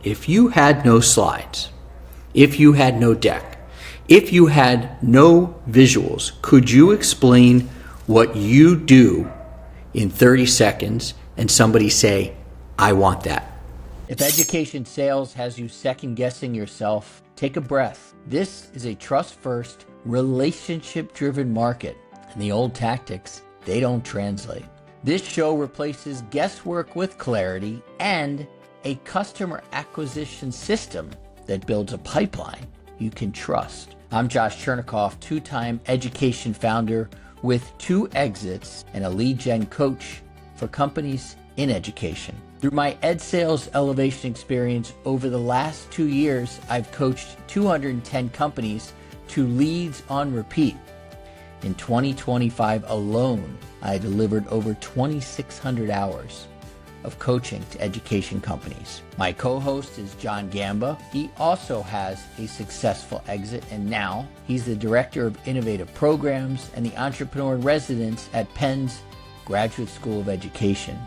If you had no slides, if you had no deck, if you had no visuals, could you explain what you do in 30 seconds and somebody say, I want that? If education sales has you second guessing yourself, take a breath. This is a trust-first, relationship-driven market, and the old tactics, they don't translate. This show replaces guesswork with clarity and a customer acquisition system that builds a pipeline you can trust. I'm Josh Chernikoff, two-time education founder with 2 exits and a lead gen coach for companies in education. Through my EdSales Elevation Experience over the last 2 years, I've coached 210 companies to leads on repeat. In 2025 alone, I delivered over 2,600 hours of coaching to education companies. My co-host is John Gamba. He also has a successful exit, and now he's the Director of Innovative Programs and the Entrepreneur in Residence at Penn's Graduate School of Education.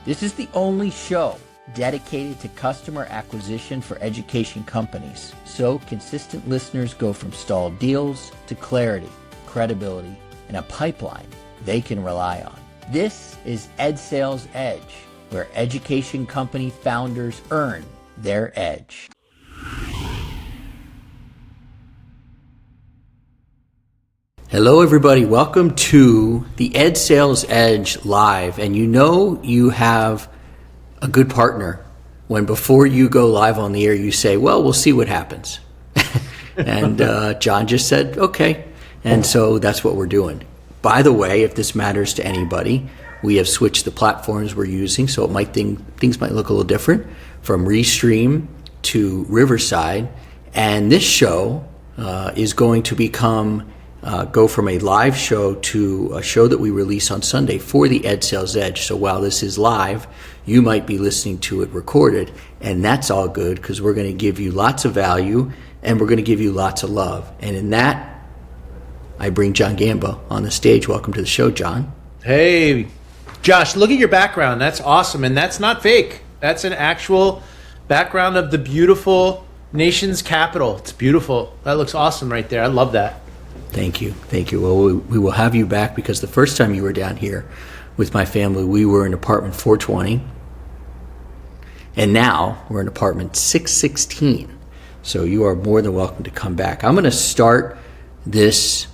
This is the only show dedicated to customer acquisition for education companies, so consistent listeners go from stalled deals to clarity, credibility, and a pipeline they can rely on. This is EdSales Edge, where education company founders earn their edge. Hello, everybody. Welcome to the EdSales Edge Live. And you know you have a good partner when before you go live on the air, you say, well, we'll see what happens. And John just said, okay. And so that's what we're doing. By the way, if this matters to anybody, we have switched the platforms we're using, so things might look a little different, from Restream to Riverside. And this show is going to go from a live show to a show that we release on Sunday for the EdSales Edge. So while this is live, you might be listening to it recorded, and that's all good because we're going to give you lots of value and we're going to give you lots of love. And in that, I bring John Gamba on the stage. Welcome to the show, John. Hey, Josh, look at your background. That's awesome. And that's not fake. That's an actual background of the beautiful nation's capital. It's beautiful. That looks awesome right there. I love that. Thank you. Thank you. Well, we will have you back because the first time you were down here with my family, we were in apartment 420. And now we're in apartment 616. So you are more than welcome to come back. I'm going to start this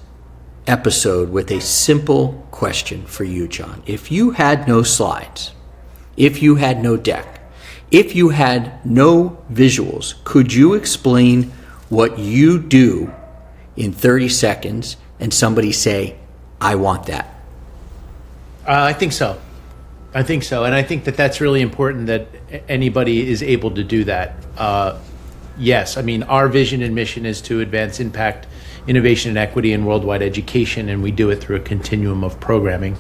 episode with a simple question for you, John. If you had no slides, if you had no deck, if you had no visuals, could you explain what you do in 30 seconds and somebody say, I want that? I think so. And I think that that's really important that anybody is able to do that. Yes, I mean, our vision and mission is to advance impact, innovation, and equity in worldwide education, and we do it through a continuum of programming,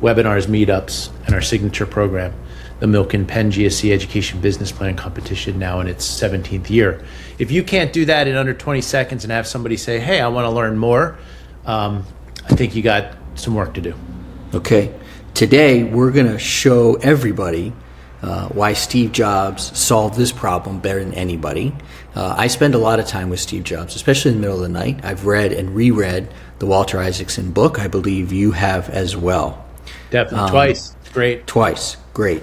webinars, meetups, and our signature program, the Milken Penn GSE Education Business Plan Competition, now in its 17th year. If you can't do that in under 20 seconds and have somebody say, hey, I want to learn more, I think you got some work to do. Okay. Today, we're going to show everybody why Steve Jobs solved this problem better than anybody. I spend a lot of time with Steve Jobs, especially in the middle of the night. I've read and reread the Walter Isaacson book. I believe you have as well. Definitely. Twice. Great. Twice. Great.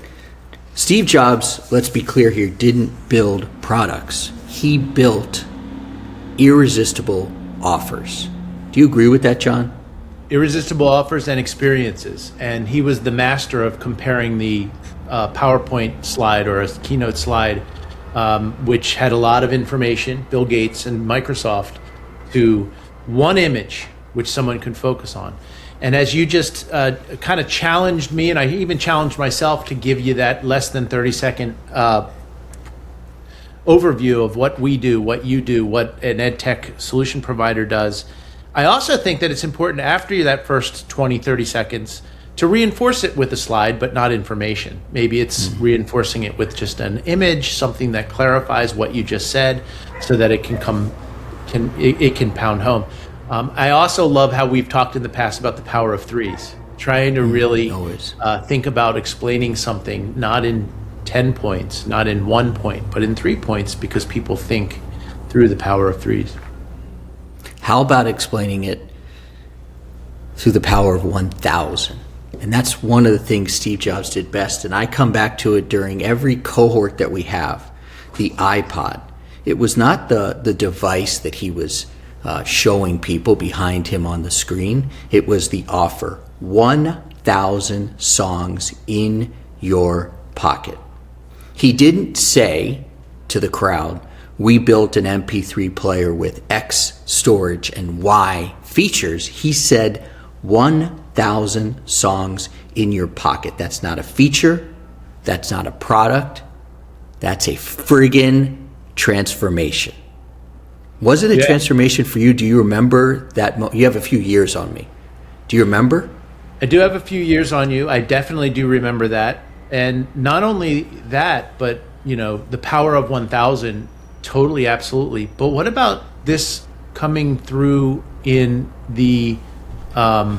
Steve Jobs, let's be clear here, didn't build products. He built irresistible offers. Do you agree with that, John? Irresistible offers and experiences. And he was the master of comparing the PowerPoint slide or a keynote slide, which had a lot of information, Bill Gates and Microsoft, to one image which someone could focus on. And as you just kind of challenged me, and I even challenged myself to give you that less than 30-second overview of what we do, what you do, what an ed tech solution provider does, I also think that it's important after that first 20, 30 seconds to reinforce it with a slide, but not information. Maybe it's reinforcing it with just an image, something that clarifies what you just said so that it can pound home. I also love how we've talked in the past about the power of threes, trying to really think about explaining something not in 10 points, not in 1 point, but in 3 points, because people think through the power of threes. How about explaining it through the power of 1,000? And that's one of the things Steve Jobs did best. And I come back to it during every cohort that we have, the iPod. It was not the device that he was showing people behind him on the screen. It was the offer. 1,000 songs in your pocket. He didn't say to the crowd, we built an MP3 player with X storage and Y features. He said 1,000 songs in your pocket. That's not a feature. That's not a product. That's a friggin' transformation. Was it a transformation for you? Do you remember that? You have a few years on me. Do you remember? I do have a few years on you. I definitely do remember that. And not only that, but the power of 1,000, totally, absolutely. But what about this coming through in the, I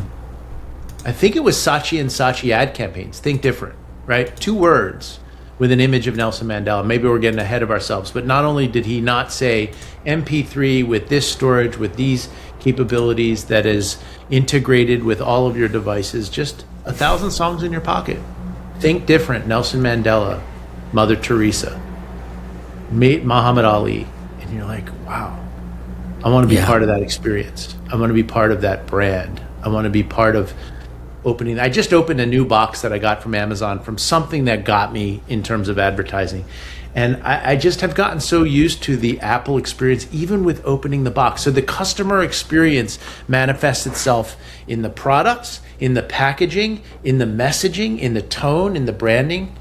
think it was Saatchi and Saatchi ad campaigns, Think Different, right? 2 words with an image of Nelson Mandela. Maybe we're getting ahead of ourselves, but not only did he not say MP3 with this storage, with these capabilities that is integrated with all of your devices, just 1,000 songs in your pocket. Think Different, Nelson Mandela, Mother Teresa, Muhammad Ali. And you're like, wow, I want to be part of that experience. I want to be part of that brand. I want to be part of opening. I just opened a new box that I got from Amazon from something that got me in terms of advertising. And I just have gotten so used to the Apple experience, even with opening the box. So the customer experience manifests itself in the products, in the packaging, in the messaging, in the tone, in the branding.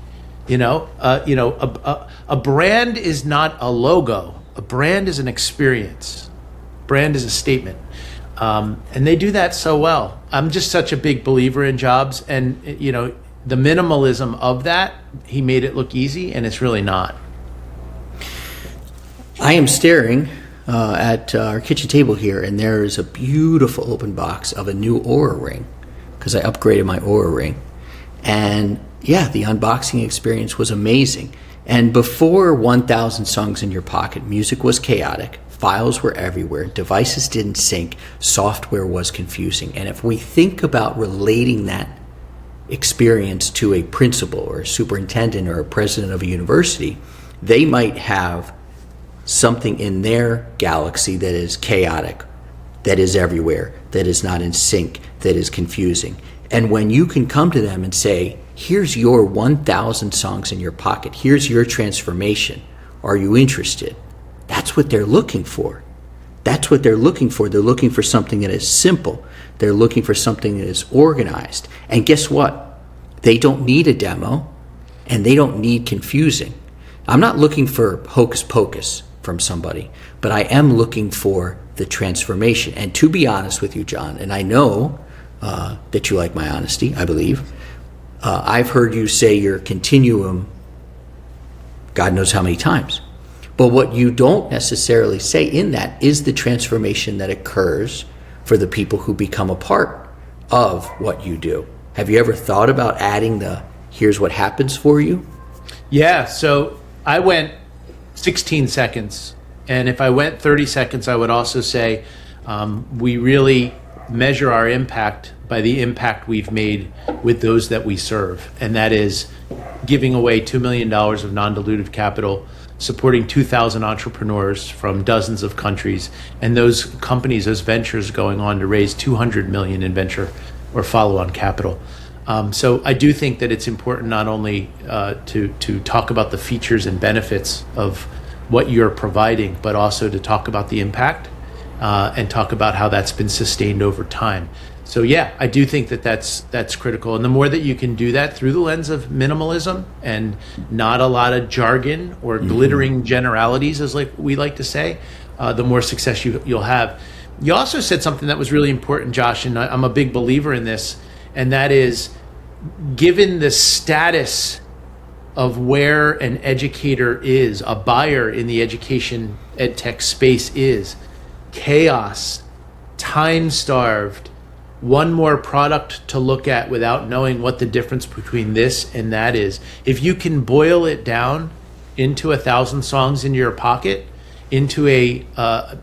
A brand is not a logo. A brand is an experience. Brand is a statement. And they do that so well. I'm just such a big believer in Jobs, and the minimalism of that, he made it look easy, and it's really not. I am staring at our kitchen table here, and there is a beautiful open box of a new Oura Ring, because I upgraded my Oura Ring. And yeah, the unboxing experience was amazing. And before 1,000 songs in your pocket, music was chaotic. Files were everywhere. Devices didn't sync. Software was confusing. And if we think about relating that experience to a principal or a superintendent or a president of a university, they might have something in their galaxy that is chaotic, that is everywhere, that is not in sync, that is confusing. And when you can come to them and say, here's your 1,000 songs in your pocket, here's your transformation, are you interested? That's what they're looking for. That's what they're looking for. They're looking for something that is simple. They're looking for something that is organized. And guess what? They don't need a demo, and they don't need confusing. I'm not looking for hocus pocus from somebody, but I am looking for the transformation. And to be honest with you, John, and I know that you like my honesty, I believe, I've heard you say your continuum God knows how many times. But what you don't necessarily say in that is the transformation that occurs for the people who become a part of what you do. Have you ever thought about adding the here's what happens for you? Yeah, so I went 16 seconds. And if I went 30 seconds, I would also say we really measure our impact by the impact we've made with those that we serve. And that is giving away $2 million of non-dilutive capital, supporting 2,000 entrepreneurs from dozens of countries, and those companies, those ventures going on to raise $200 million in venture or follow-on capital. So I do think that it's important not only to talk about the features and benefits of what you're providing, but also to talk about the impact and talk about how that's been sustained over time. So yeah, I do think that that's critical. And the more that you can do that through the lens of minimalism and not a lot of jargon or glittering generalities, as we like to say, the more success you'll have. You also said something that was really important, Josh, and I'm a big believer in this, and that is, given the status of where an educator is, a buyer in the education ed tech space is, chaos, time-starved, one more product to look at without knowing what the difference between this and that is. If you can boil it down into 1,000 songs in your pocket, into a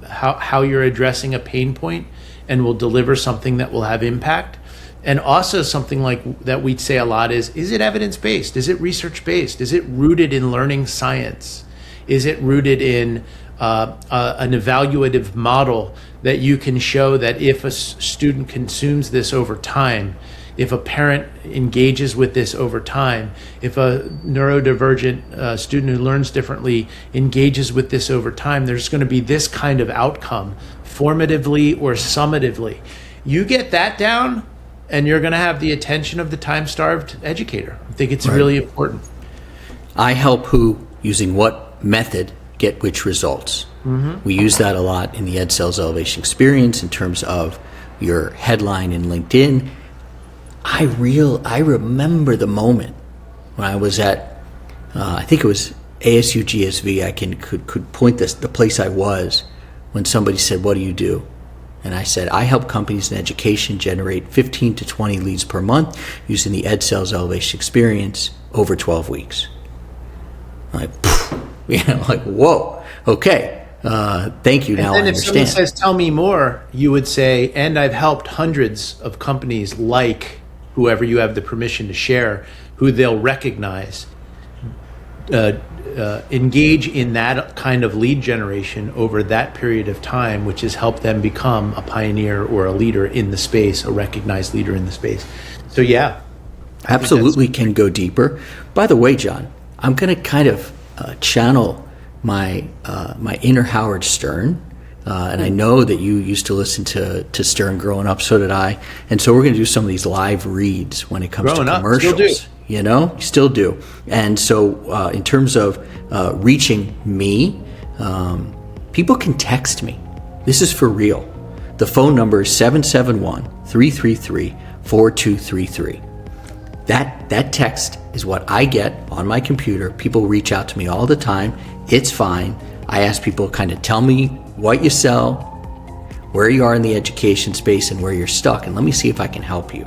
how you're addressing a pain point, and will deliver something that will have impact. And also something like that we'd say a lot is it evidence-based? Is it research-based? Is it rooted in learning science? Is it rooted in an evaluative model that you can show that if a student consumes this over time, if a parent engages with this over time, if a neurodivergent student who learns differently engages with this over time, there's going to be this kind of outcome, formatively or summatively. You get that down, and you're going to have the attention of the time-starved educator. I think it's really important. I help who, using what method, get which results. We use that a lot in the EdSales Elevation Experience in terms of your headline in LinkedIn. I remember the moment when I was at, I think it was ASU GSV. I could point the place I was when somebody said, "What do you do?" And I said, "I help companies in education generate 15 to 20 leads per month using the EdSales Elevation Experience over 12 weeks." Like, like, whoa, okay. Thank you. Now I understand. And if someone says, "Tell me more," you would say, "And I've helped hundreds of companies like whoever you have the permission to share, who they'll recognize, engage in that kind of lead generation over that period of time, which has helped them become a pioneer or a leader in the space, a recognized leader in the space." So yeah. Absolutely can go deeper. By the way, John, I'm going to kind of channel my inner Howard Stern. And I know that you used to listen to Stern growing up, so did I. And so we're going to do some of these live reads when it comes to commercials. Still do. You know, still do. And so in terms of reaching me, people can text me. This is for real. The phone number is 771-333-4233. That text is what I get on my computer. People reach out to me all the time. It's fine. I ask people kind of tell me what you sell, where you are in the education space, and where you're stuck, and let me see if I can help you.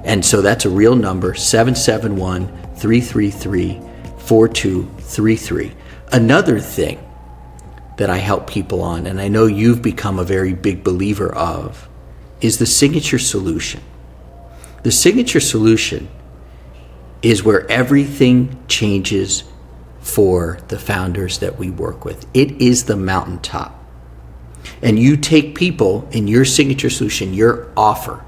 And so that's a real number, 771-333-4233. Another thing that I help people on, and I know you've become a very big believer of, is the signature solution. The signature solution is where everything changes for the founders that we work with. It is the mountaintop. And you take people in your signature solution, your offer,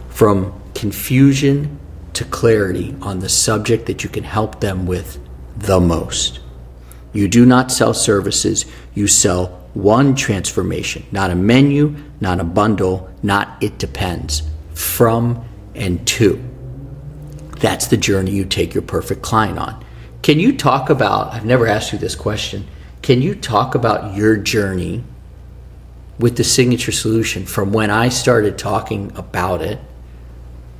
from confusion to clarity on the subject that you can help them with the most. You do not sell services, you sell one transformation, not a menu, not a bundle, not it depends, from and to. That's the journey you take your perfect client on. Can you talk about, I've never asked you this question, can you talk about your journey with the signature solution from when I started talking about it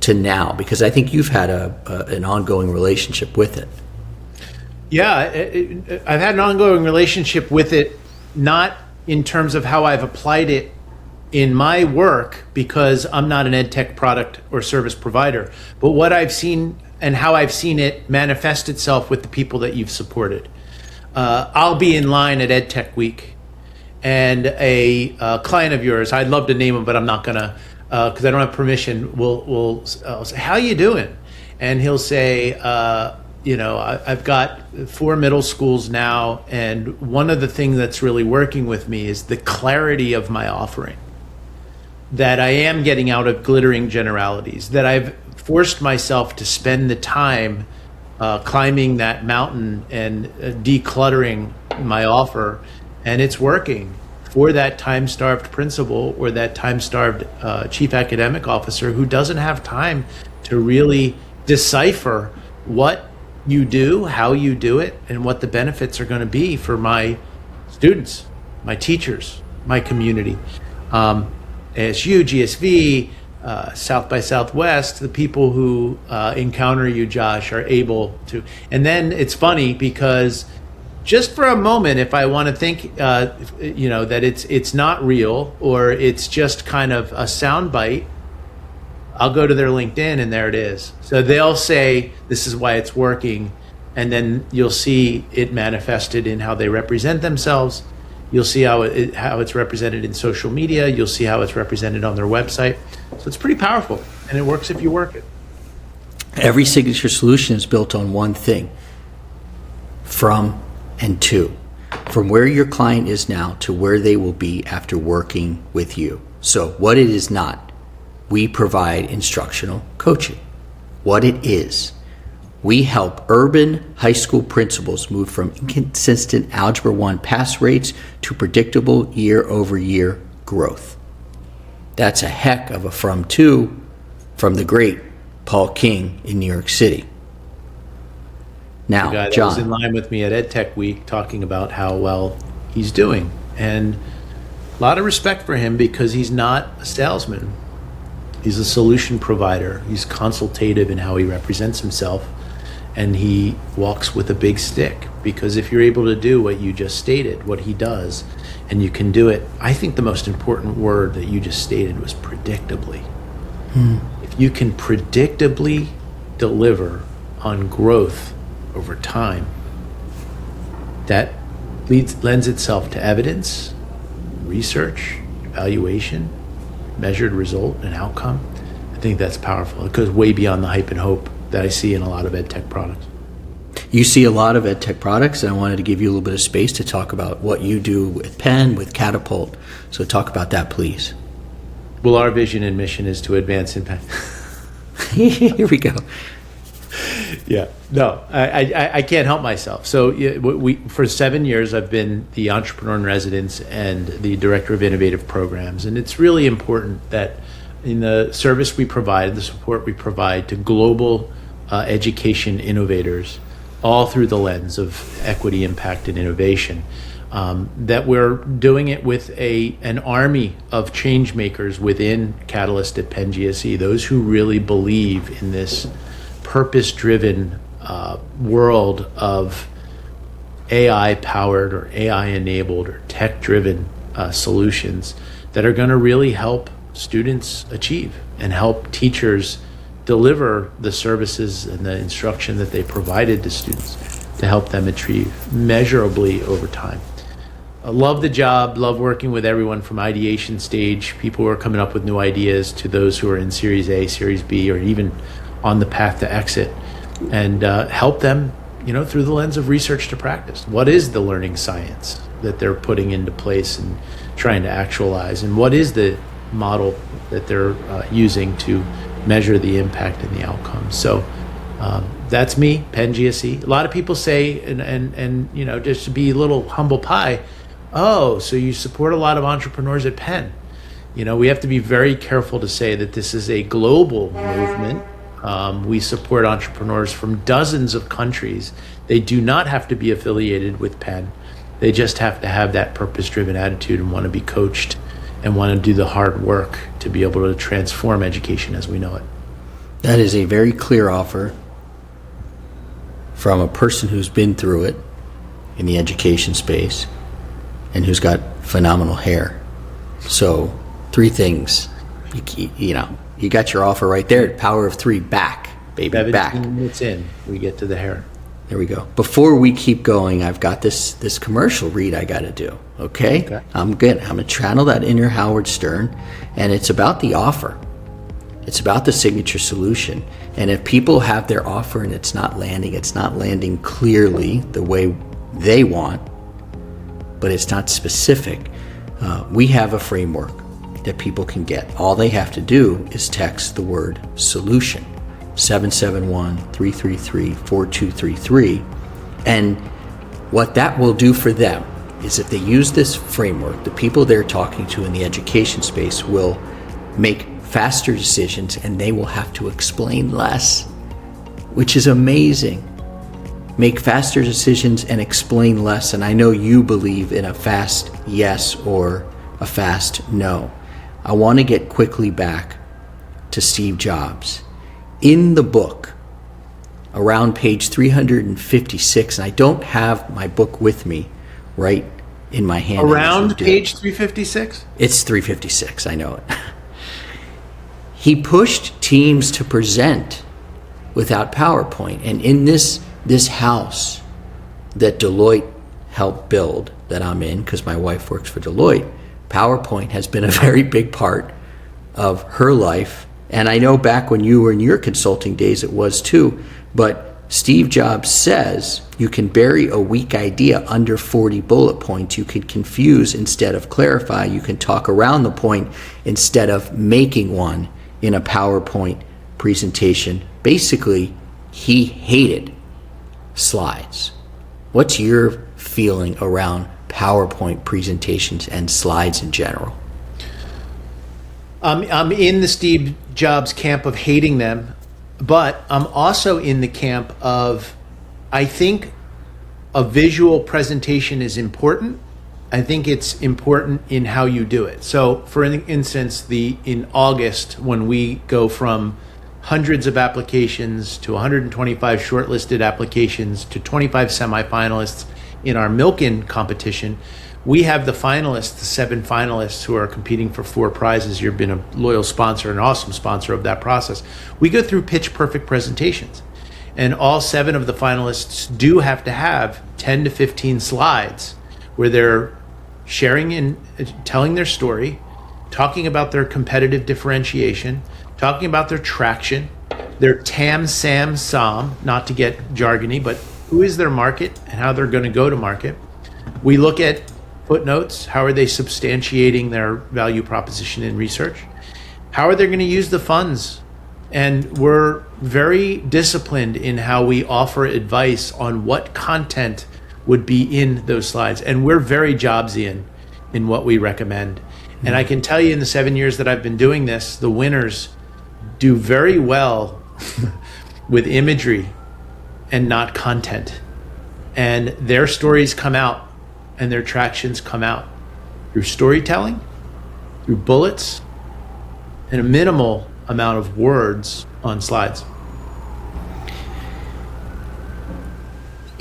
to now? Because I think you've had an ongoing relationship with it. Yeah, I've had an ongoing relationship with it, not in terms of how I've applied it in my work, because I'm not an ed tech product or service provider, but what I've seen and how I've seen it manifest itself with the people that you've supported. I'll be in line at Ed Tech Week, and a client of yours, I'd love to name him, but I'm not gonna, because I don't have permission, will say, "How you doing?" And he'll say, I've got 4 middle schools now, and one of the things that's really working with me is the clarity of my offering, that I am getting out of glittering generalities, that I've forced myself to spend the time climbing that mountain and decluttering my offer, and it's working for that time-starved principal or that time-starved chief academic officer who doesn't have time to really decipher what you do, how you do it, and what the benefits are going to be for my students, my teachers, my community. ASU, GSV, South by Southwest, the people who encounter you, Josh, are able to. And then it's funny because just for a moment, if I want to think, that it's not real, or it's just kind of a soundbite, I'll go to their LinkedIn and there it is. So they'll say, this is why it's working. And then you'll see it manifested in how they represent themselves. You'll see how it's represented in social media. You'll see how it's represented on their website. So it's pretty powerful, and it works if you work it. Every signature solution is built on one thing: from and to. From where your client is now to where they will be after working with you. So what it is not, we provide instructional coaching. What it is, we help urban high school principals move from inconsistent Algebra 1 pass rates to predictable year-over-year growth. That's a heck of a from to from the great Paul King in New York City. Now, the guy that was in line with me at EdTech Week talking about how well he's doing. And a lot of respect for him, because he's not a salesman. He's a solution provider. He's consultative in how he represents himself. And he walks with a big stick, because if you're able to do what you just stated, what he does, and you can do it, I think the most important word that you just stated was predictably. If you can predictably deliver on growth over time, that lends itself to evidence, research, evaluation, measured result, and outcome. I think that's powerful. It goes way beyond the hype and hope that I see in a lot of EdTech products. You see a lot of EdTech products, and I wanted to give you a little bit of space to talk about what you do with Penn, with Catapult. So talk about that, please. Well, our vision and mission is to advance impact. Here we go. Yeah, no, I can't help myself. So for 7 years, I've been the entrepreneur in residence and the director of innovative programs. And it's really important that in the service we provide, the support we provide to global education innovators, all through the lens of equity, impact, and innovation, that we're doing it with an army of change makers within Catalyst at Penn GSE, those who really believe in this purpose-driven world of AI-powered or AI-enabled or tech-driven solutions that are going to really help students achieve and help teachers deliver the services and the instruction that they provided to students to help them achieve measurably over time. I love the job, love working with everyone from ideation stage, people who are coming up with new ideas, to those who are in Series A, Series B, or even on the path to exit, and help them, through the lens of research to practice. What is the learning science that they're putting into place and trying to actualize? And what is the model that they're using to measure the impact and the outcome? So that's me, Penn GSE. A lot of people say, and just to be a little humble pie, oh, so you support a lot of entrepreneurs at Penn. We have to be very careful to say that this is a global movement. We support entrepreneurs from dozens of countries. They do not have to be affiliated with Penn. They just have to have that purpose-driven attitude and want to be coached and want to do the hard work to be able to transform education as we know it. That is a very clear offer from a person who's been through it in the education space and who's got phenomenal hair. So 3 things. You got your offer right there. Power of 3, back, baby, 17 back. minutes in, we get to the hair. There we go. Before we keep going, I've got this commercial read I got to do. Okay? I'm good. I'm going to channel that inner Howard Stern, and it's about the offer. It's about the signature solution. And if people have their offer and it's not landing clearly the way they want, but it's not specific, we have a framework that people can get. All they have to do is text the word solution, 771-333-4233. And what that will do for them is, if they use this framework, the people they're talking to in the education space will make faster decisions, and they will have to explain less, which is amazing. Make faster decisions and explain less. And I know you believe in a fast yes or a fast no. I want to get quickly back to Steve Jobs. In the book, around page 356, and I don't have my book with me right in my hand. Around page 356? It's 356, I know it. He pushed teams to present without PowerPoint. And in this house that Deloitte helped build, that I'm in because my wife works for Deloitte, PowerPoint has been a very big part of her life. And I know back when you were in your consulting days it was too, but Steve Jobs says you can bury a weak idea under 40 bullet points. You can confuse instead of clarify. You can talk around the point instead of making one in a PowerPoint presentation. Basically, he hated slides. What's your feeling around PowerPoint presentations and slides in general? I'm in the Steve Jobs camp of hating them, but I'm also in the camp of, I think a visual presentation is important. I think it's important in how you do it. So for instance, in August, when we go from hundreds of applications to 125 shortlisted applications to 25 semifinalists in our Milken competition, we have the finalists, the 7 finalists who are competing for 4 prizes. You've been a loyal sponsor, an awesome sponsor of that process. We go through pitch perfect presentations, and all 7 of the finalists do have to have 10 to 15 slides where they're sharing and telling their story, talking about their competitive differentiation, talking about their traction, their TAM, SAM, SOM, not to get jargony, but who is their market and how they're going to go to market. We look at footnotes. How are they substantiating their value proposition in research? How are they going to use the funds? And we're very disciplined in how we offer advice on what content would be in those slides. And we're very Jobsian in what we recommend. And I can tell you, in the 7 years that I've been doing this, the winners do very well with imagery and not content. And their stories come out and their tractions come out through storytelling, through bullets, and a minimal amount of words on slides.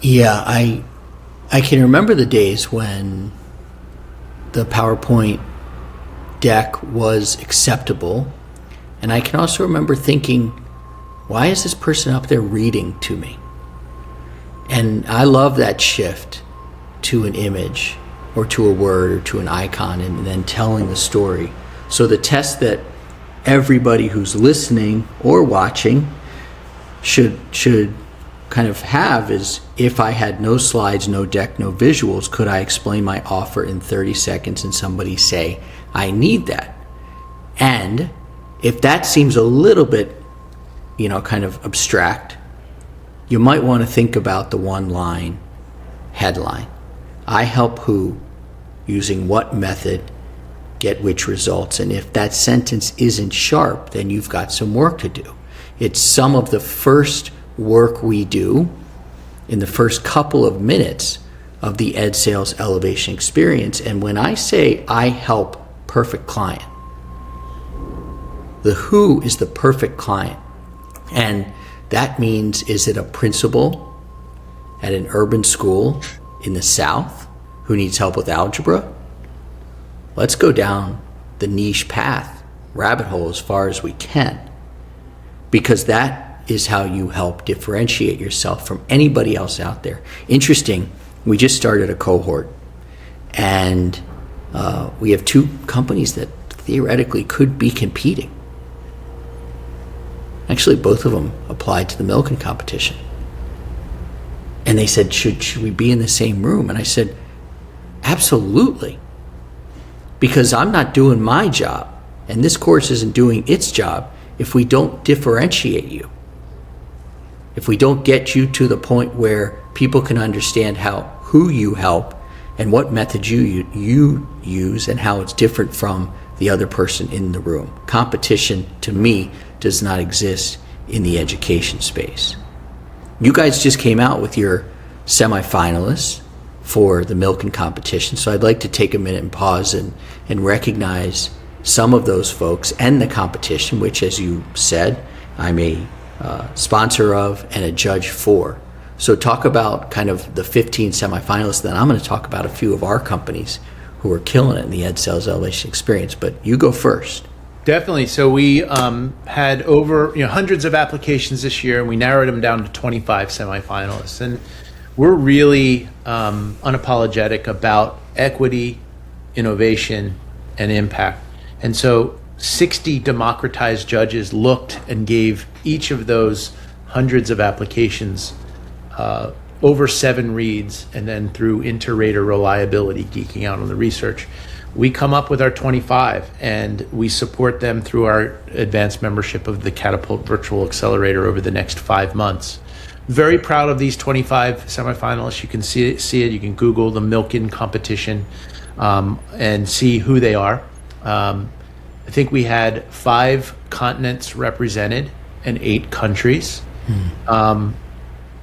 Yeah, I can remember the days when the PowerPoint deck was acceptable. And I can also remember thinking, why is this person up there reading to me? And I love that shift to an image or to a word or to an icon and then telling the story. So the test that everybody who's listening or watching should kind of have is, if I had no slides, no deck, no visuals, could I explain my offer in 30 seconds and somebody say, I need that? And if that seems a little bit, kind of abstract, you might want to think about the one line headline. I help who, using what method, get which results. And if that sentence isn't sharp, then you've got some work to do. It's some of the first work we do in the first couple of minutes of the EdSales Elevation Experience. And when I say I help perfect client, the who is the perfect client. And that means, is it a principal at an urban school in the South who needs help with algebra? Let's go down the niche path, rabbit hole, as far as we can, because that is how you help differentiate yourself from anybody else out there. Interesting, we just started a cohort, and we have 2 companies that theoretically could be competing. Actually, both of them applied to the Milken competition. And they said, should we be in the same room? And I said, absolutely. Because I'm not doing my job, and this course isn't doing its job, if we don't differentiate you. If we don't get you to the point where people can understand who you help and what method you use and how it's different from the other person in the room. Competition, to me, does not exist in the education space. You guys just came out with your semifinalists for the Milken competition, so I'd like to take a minute and pause and recognize some of those folks and the competition, which, as you said, I'm a sponsor of, and a judge for. So talk about kind of the 15 semifinalists. Then I'm going to talk about a few of our companies who are killing it in the EdSales Elevation Experience. But you go first. Definitely. So we had over hundreds of applications this year, and we narrowed them down to 25 semifinalists. And we're really unapologetic about equity, innovation, and impact. And so 60 democratized judges looked and gave each of those hundreds of applications over 7 reads, and then through inter-rater reliability, geeking out on the research, we come up with our 25, and we support them through our advanced membership of the Catapult Virtual Accelerator over the next 5 months. Very proud of these 25 semifinalists. You can see it. You can Google the Milken competition and see who they are. I think we had 5 continents represented and 8 countries.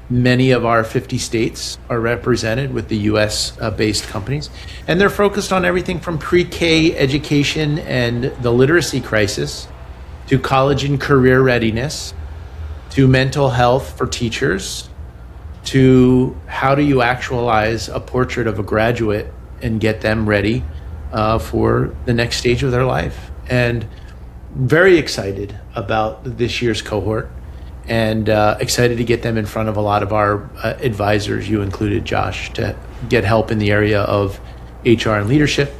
Many of our 50 states are represented with the US-based companies, and they're focused on everything from pre-K education and the literacy crisis to college and career readiness to mental health for teachers to how do you actualize a portrait of a graduate and get them ready for the next stage of their life. And very excited about this year's cohort, and excited to get them in front of a lot of our advisors, you included, Josh, to get help in the area of HR and leadership,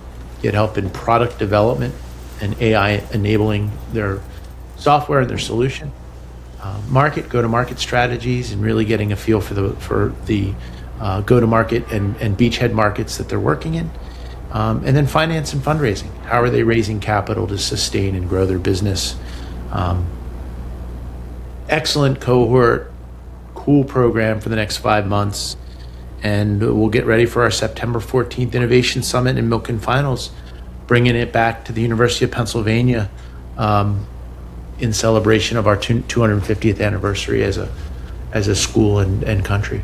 get help in product development and AI enabling their software and their solution, go-to-market strategies, and really getting a feel for the go-to-market and beachhead markets that they're working in. And then finance and fundraising. How are they raising capital to sustain and grow their business? Excellent cohort, cool program for the next 5 months. And we'll get ready for our September 14th Innovation Summit and Milken Finals, bringing it back to the University of Pennsylvania in celebration of our 250th anniversary as a school and country.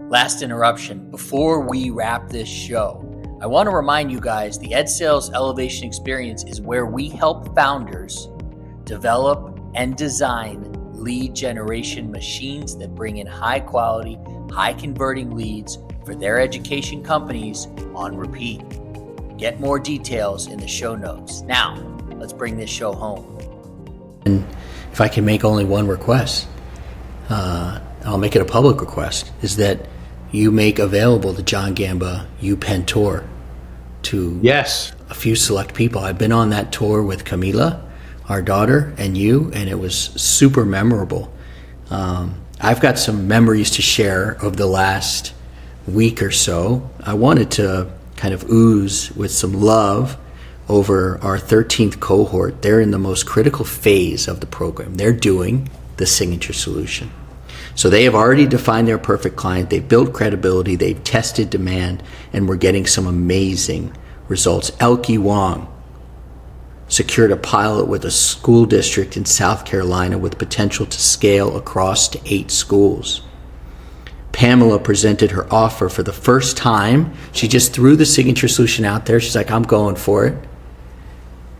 Last interruption. Before we wrap this show, I want to remind you guys the EdSales Elevation Experience is where we help founders develop and design lead generation machines that bring in high quality, high converting leads for their education companies on repeat. Get more details in the show notes. Now, let's bring this show home. And if I can make only one request, I'll make it a public request, is that you make available the John Gamba UPenn tour to a few select people. I've been on that tour with Camila, our daughter, and you, and it was super memorable. I've got some memories to share of the last week or so. I wanted to kind of ooze with some love over our 13th cohort. They're in the most critical phase of the program. They're doing the signature solution. So they have already defined their perfect client. They've built credibility. They've tested demand, and we're getting some amazing results. Elke Wong secured a pilot with a school district in South Carolina with potential to scale across to 8 schools. Pamela presented her offer for the first time. She just threw the signature solution out there. She's like, I'm going for it.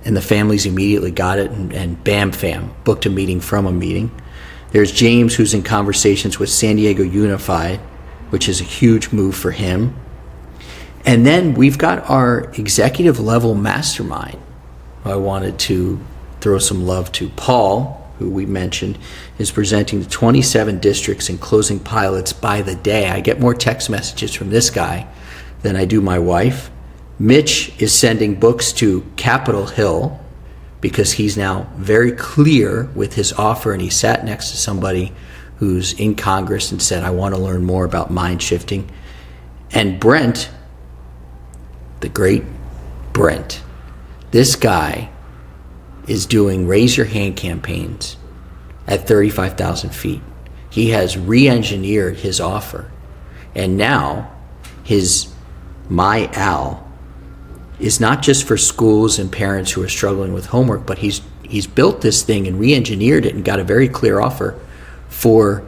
And the families immediately got it, and bam, fam, booked a meeting from a meeting. There's James, who's in conversations with San Diego Unified, which is a huge move for him. And then we've got our executive level mastermind. I wanted to throw some love to Paul, who we mentioned, is presenting to 27 districts and closing pilots by the day. I get more text messages from this guy than I do my wife. Mitch is sending books to Capitol Hill because he's now very clear with his offer, and he sat next to somebody who's in Congress and said, I want to learn more about mind shifting. And Brent, the great Brent, this guy is doing raise your hand campaigns at 35,000 feet. He has re-engineered his offer, and now his My Al is not just for schools and parents who are struggling with homework, but he's built this thing and re-engineered it and got a very clear offer for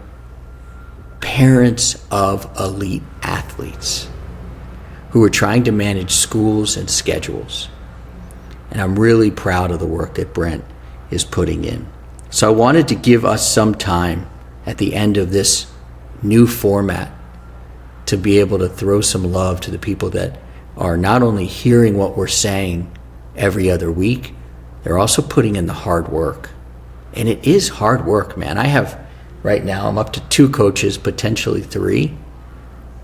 parents of elite athletes who are trying to manage schools and schedules. And I'm really proud of the work that Brent is putting in. So I wanted to give us some time at the end of this new format to be able to throw some love to the people that are not only hearing what we're saying every other week, they're also putting in the hard work. And it is hard work, man. I have, right now, I'm up to 2 coaches, potentially 3,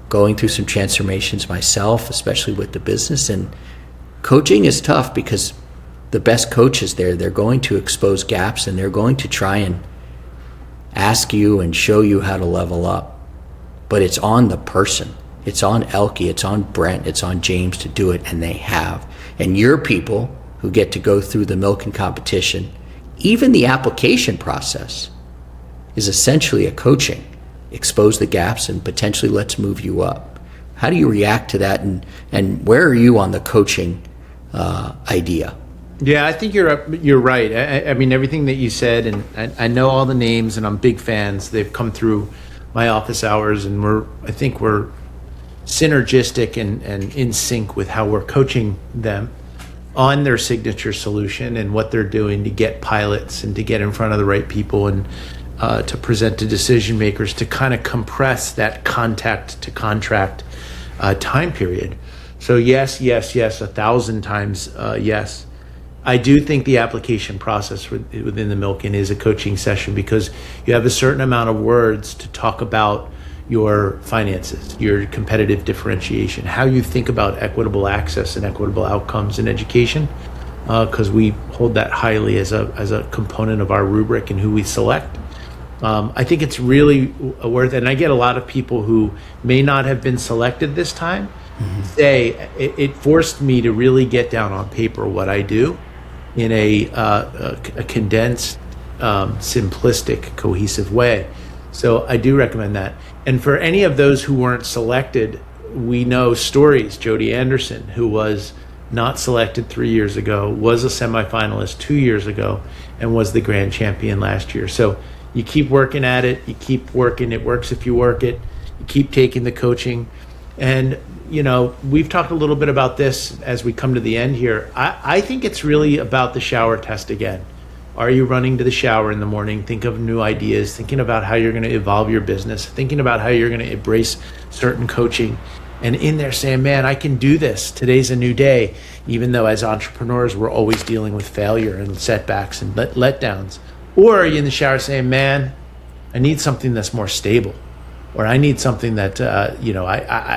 going through some transformations myself, especially with the business. And coaching is tough because the best coaches there, they're going to expose gaps and they're going to try and ask you and show you how to level up. But it's on the person. It's on Elke, it's on Brent, it's on James to do it, and they have. And your people who get to go through the milk and competition, even the application process is essentially a coaching. Expose the gaps and potentially let's move you up. How do you react to that, and where are you on the coaching idea? Yeah, I think you're right. I mean, everything that you said, and I know all the names, and I'm big fans. They've come through my office hours, and I think we're synergistic and in sync with how we're coaching them on their signature solution and what they're doing to get pilots and to get in front of the right people and to present to decision makers to kind of compress that contact to contract time period. So yes, 1,000 times yes. I do think the application process within the Milken is a coaching session because you have a certain amount of words to talk about your finances, your competitive differentiation, how you think about equitable access and equitable outcomes in education, because we hold that highly as a component of our rubric and who we select. I think it's really worth it. And I get a lot of people who may not have been selected this time say it forced me to really get down on paper what I do in a condensed, simplistic, cohesive way. So I do recommend that. And for any of those who weren't selected, we know stories. Jody Anderson, who was not selected 3 years ago, was a semifinalist 2 years ago, and was the grand champion last year. So you keep working at it. You keep working. It works if you work it. You keep taking the coaching. And, you know, we've talked a little bit about this as we come to the end here. I think it's really about the shower test again. Are you running to the shower in the morning? Think of new ideas, thinking about how you're going to evolve your business, thinking about how you're going to embrace certain coaching, and in there saying, man, I can do this. Today's a new day, even though as entrepreneurs, we're always dealing with failure and setbacks and letdowns. Or are you in the shower saying, man, I need something that's more stable, or I need something that,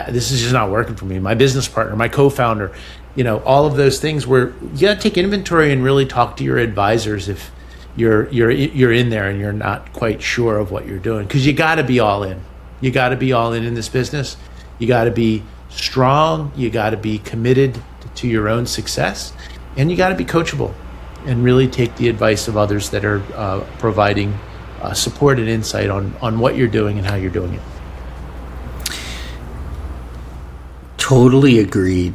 this is just not working for me. My business partner, my co-founder, all of those things where you got to take inventory and really talk to your advisors if you're in there and you're not quite sure of what you're doing, because you got to be all in. You got to be all in this business. You got to be strong. You got to be committed to your own success, and you got to be coachable and really take the advice of others that are providing support and insight on what you're doing and how you're doing it. Totally agreed.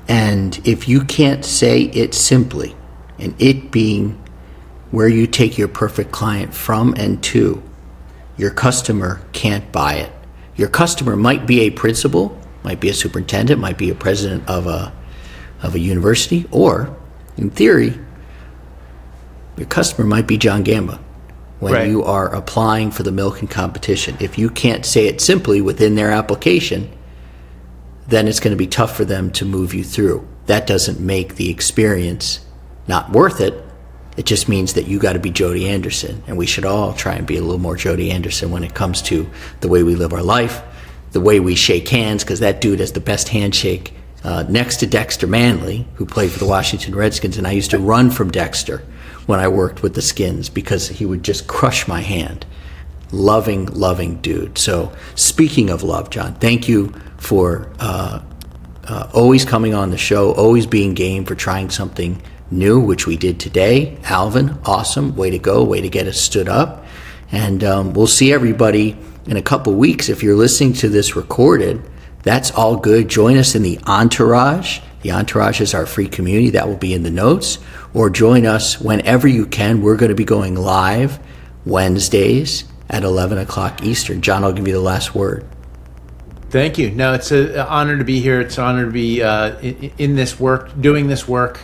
And if you can't say it simply, and it being where you take your perfect client from and to, your customer can't buy it. Your customer might be a principal, might be a superintendent, might be a president of a university, or in theory, your customer might be John Gamba when Right. you are applying for the milk and competition. If you can't say it simply within their application, then it's going to be tough for them to move you through. That doesn't make the experience not worth it. It just means that you got to be Jody Anderson, and we should all try and be a little more Jody Anderson when it comes to the way we live our life, the way we shake hands, because that dude has the best handshake next to Dexter Manley, who played for the Washington Redskins, and I used to run from Dexter when I worked with the Skins because he would just crush my hand. Loving dude. So speaking of love, John, thank you for always coming on the show, always being game for trying something new, which we did today. Alvin, awesome. Way to go. Way to get us stood up. And we'll see everybody in a couple weeks. If you're listening to this recorded, that's all good. Join us in the Entourage. The Entourage is our free community. That will be in the notes. Or join us whenever you can. We're going to be going live Wednesdays at 11 o'clock Eastern. John, I'll give you the last word. Thank you. No, it's an honor to be here. It's an honor to be in this work, doing this work.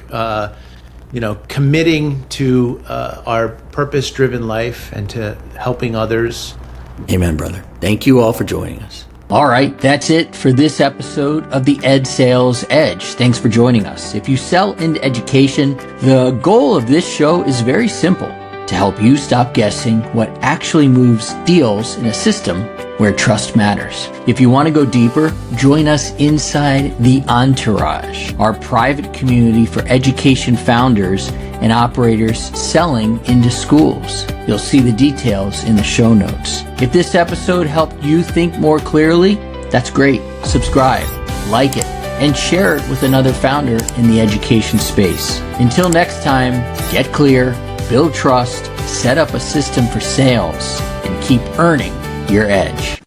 committing to our purpose-driven life and to helping others. Amen, brother. Thank you all for joining us. All right, that's it for this episode of the EdSales Edge. Thanks for joining us. If you sell into education, the goal of this show is very simple: to help you stop guessing what actually moves deals in a system where trust matters. If you want to go deeper, join us inside the Entourage, our private community for education founders and operators selling into schools. You'll see the details in the show notes. If this episode helped you think more clearly, that's great. Subscribe, like it, and share it with another founder in the education space. Until next time, get clear, build trust, set up a system for sales, and keep earning your edge.